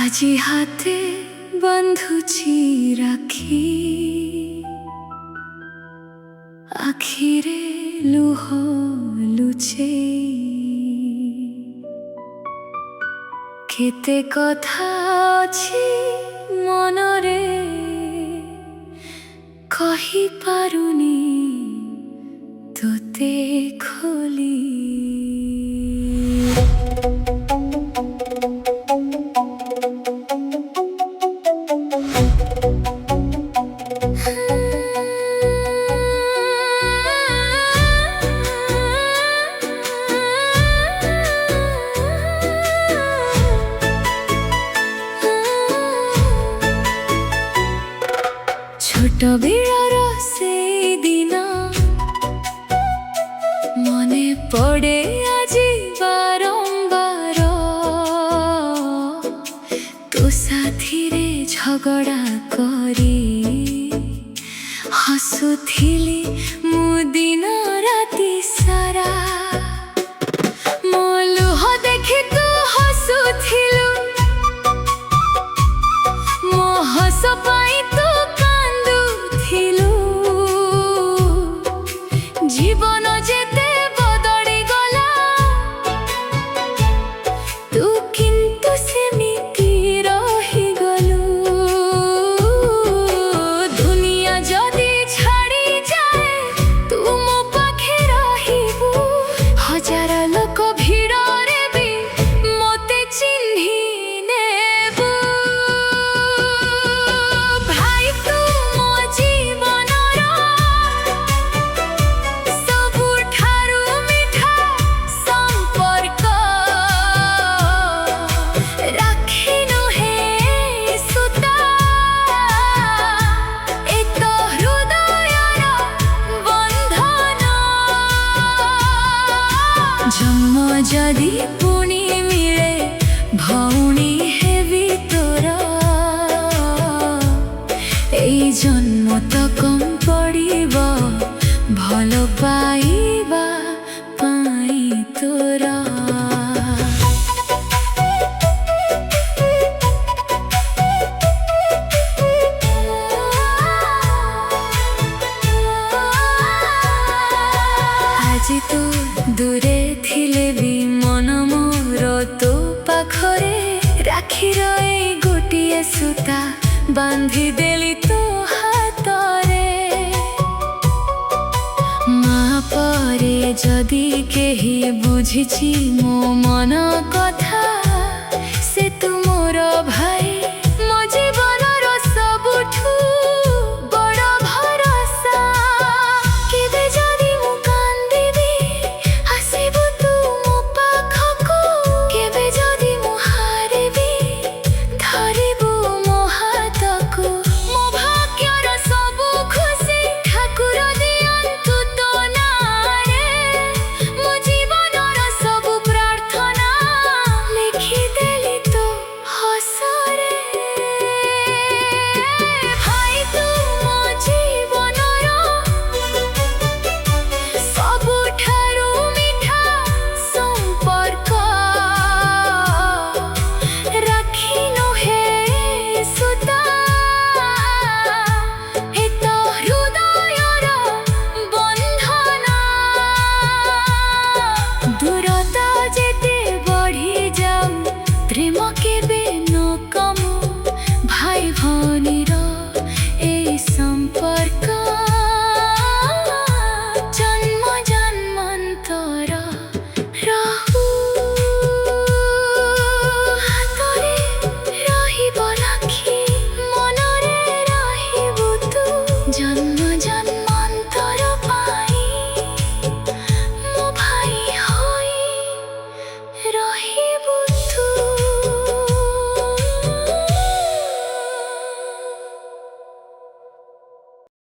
আজি হাতে বান্ধুছি রাখি, আখিরে লুহ লুচেই কেতে কথা ଅଛି মনরে কহি পাରୁନି তোতে খোলি। ছোট বেড়ার সেই দিন মনে পড়ে আজি বারম্বার, তো সাথীরে ঝগড়া করি হসুথিলি মু দিন রাতি সারা। মো লুহ দেখি তু হসুথিলু, মো হস পাই তু জীবন যেতে বদলি গলা, তু কিন্তু সেমিতি রহিগলু। দুনিয়া যদি ছাড়ি যায় তু মো পাখে রহিবু, হাজার লোক ভিড়রে বি মতে চিহ্নি নেবু। ভাই তু মো জীবনর ସବୁଠାରୁ ମିଠା ସମ୍ପର୍କ, ରାକ୍ଷୀ ନୁହେଁ ସୂତା, ଏ ତ ହୃଦୟର ବନ୍ଧନ। ଜନ୍ମ ଯଦି ପୁଣି ମିଳେ ଭଉଣୀ ହେବି ତୋର, ଏଇ ଜନ୍ମ ତ କମ୍ ପଡ଼ିବ ଭଲ ପାଇବା ପାଇଁ ତୋର। আজি ତୁ ଦୂରେ ଥିଲେ ବି ମନ ମୋର ତୋ ପାଖରେ, ରାକ୍ଷୀର ଏଇ ଗୋଟିଏ ସୂତା ବାନ୍ଧି ଦେଲି ତୋ ହାତରେ। ମା ପରେ ଯଦି କେହି ବୁଝିଛି ମୋ ମନ କଥା,